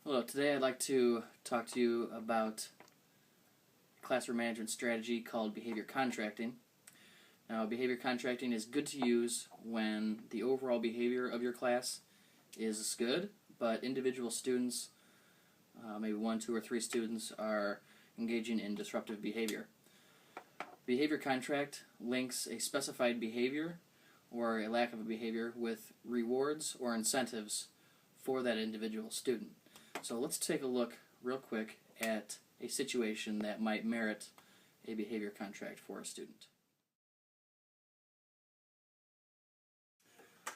Hello, today I'd like to talk to you about a classroom management strategy called behavior contracting. Now, behavior contracting is good to use when the overall behavior of your class is good, but individual students, maybe one, two, or three students, are engaging in disruptive behavior. Behavior contract links a specified behavior or a lack of a behavior with rewards or incentives for that individual student. So let's take a look real quick at a situation that might merit a behavior contract for a student.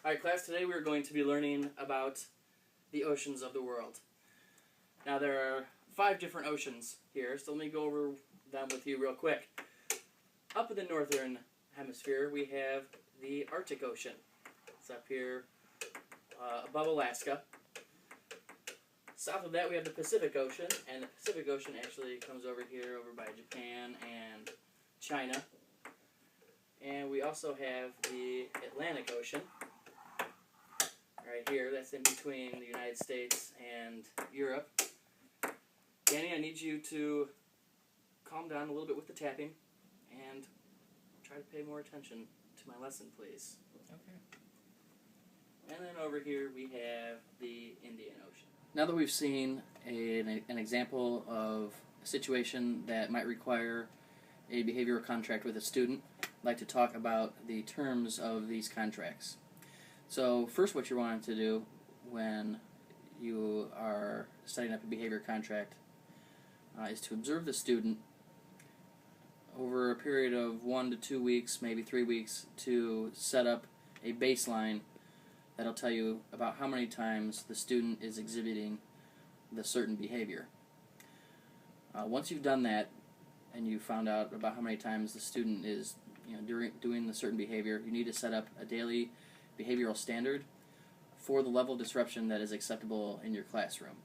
Alright class, today we're going to be learning about the oceans of the world. Now there are 5 different oceans here, so let me go over them with you real quick. Up in the northern hemisphere we have the Arctic Ocean. It's up here above Alaska. South of that we have the Pacific Ocean, and the Pacific Ocean actually comes over here, over by Japan and China. And we also have the Atlantic Ocean, right here, that's in between the United States and Europe. Danny, I need you to calm down a little bit with the tapping and try to pay more attention to my lesson, please. Okay. And then over here we have the Indian Ocean. Now that we've seen an example of a situation that might require a behavioral contract with a student, I'd like to talk about the terms of these contracts. So first, what you're wanting to do when you are setting up a behavior contract is to observe the student over a period of 1 to 2 weeks, maybe 3 weeks, to set up a baseline that'll tell you about how many times the student is exhibiting the certain behavior. Once you've done that and you found out about how many times the student is doing the certain behavior, you need to set up a daily behavioral standard for the level of disruption that is acceptable in your classroom.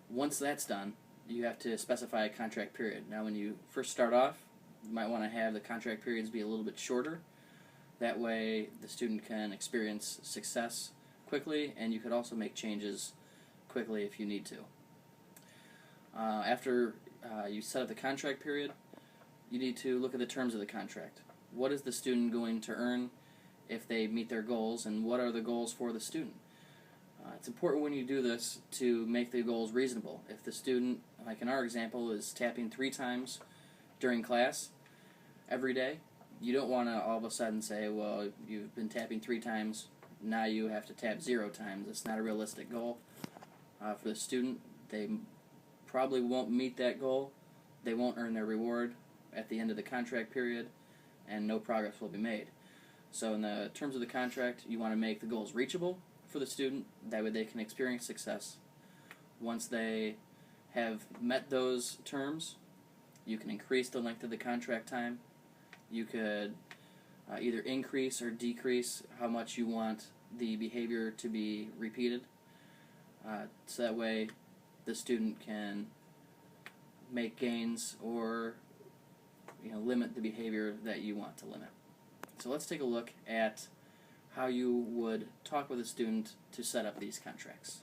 Once that's done, you have to specify a contract period. Now when you first start off, you might want to have the contract periods be a little bit shorter. That way the student can experience success quickly, and you could also make changes quickly if you need to. After you set up the contract period, you need to look at the terms of the contract. What is the student going to earn if they meet their goals, and what are the goals for the student? It's important when you do this to make the goals reasonable. If the student, like in our example, is tapping 3 times during class every day, you don't want to all of a sudden say, well, you've been tapping 3 times, now you have to tap 0 times. It's not a realistic goal for the student. They probably won't meet that goal. They won't earn their reward at the end of the contract period, and no progress will be made. So in the terms of the contract, you want to make the goals reachable for the student. That way they can experience success. Once they have met those terms, you can increase the length of the contract time. You could either increase or decrease how much you want the behavior to be repeated. So that way the student can make gains or limit the behavior that you want to limit. So let's take a look at how you would talk with a student to set up these contracts.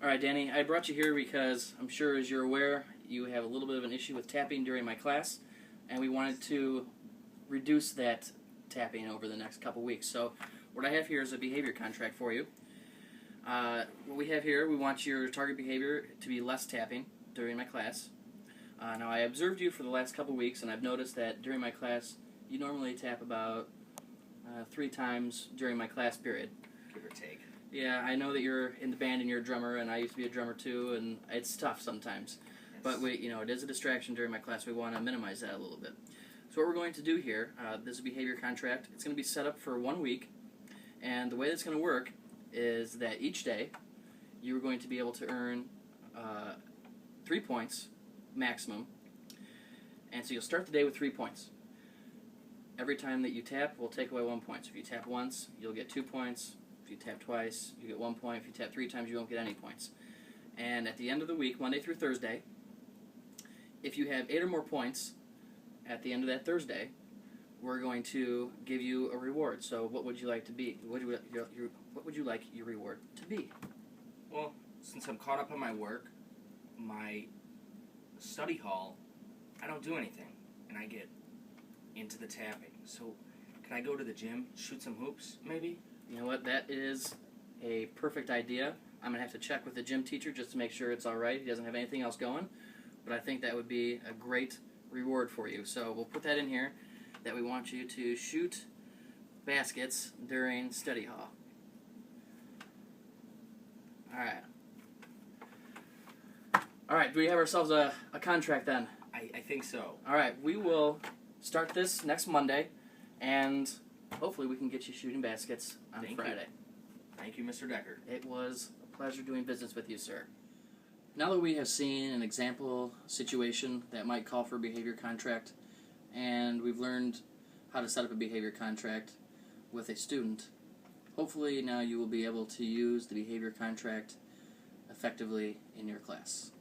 Alright, Danny, I brought you here because I'm sure, as you're aware, you have a little bit of an issue with tapping during my class, and we wanted to reduce that tapping over the next couple weeks. So what I have here is a behavior contract for you. What we have here, we want your target behavior to be less tapping during my class. Now I observed you for the last couple weeks, and I've noticed that during my class you normally tap about 3 times during my class period. Give or take. Yeah, I know that you're in the band and you're a drummer, and I used to be a drummer too, and it's tough sometimes. Yes. But it is a distraction during my class. We want to minimize that a little bit. So what we're going to do here, this is a behavior contract. It's going to be set up for 1 week, and the way that's going to work is that each day you're going to be able to earn 3 points maximum, and so you'll start the day with 3 points. Every time that you tap, we'll take away 1 point. So if you tap once, you'll get 2 points. If you tap twice, you get 1 point. If you tap 3 times, you won't get any points. And at the end of the week, Monday through Thursday, if you have 8 or more points at the end of that Thursday, we're going to give you a reward. So what would you like to be? What would you like your reward to be? Well, since I'm caught up on my work, my study hall, I don't do anything, and I get into the tapping. So, can I go to the gym, shoot some hoops, maybe? You know what? That is a perfect idea. I'm going to have to check with the gym teacher just to make sure it's all right. He doesn't have anything else going. But I think that would be a great reward for you. So we'll put that in here, that we want you to shoot baskets during study hall. Alright. Alright, do we have ourselves a contract then? I think so. Alright, we will start this next Monday, and hopefully we can get you shooting baskets on Friday. Thank you, Mr. Decker. It was a pleasure doing business with you, sir. Now that we have seen an example situation that might call for a behavior contract, and we've learned how to set up a behavior contract with a student, hopefully now you will be able to use the behavior contract effectively in your class.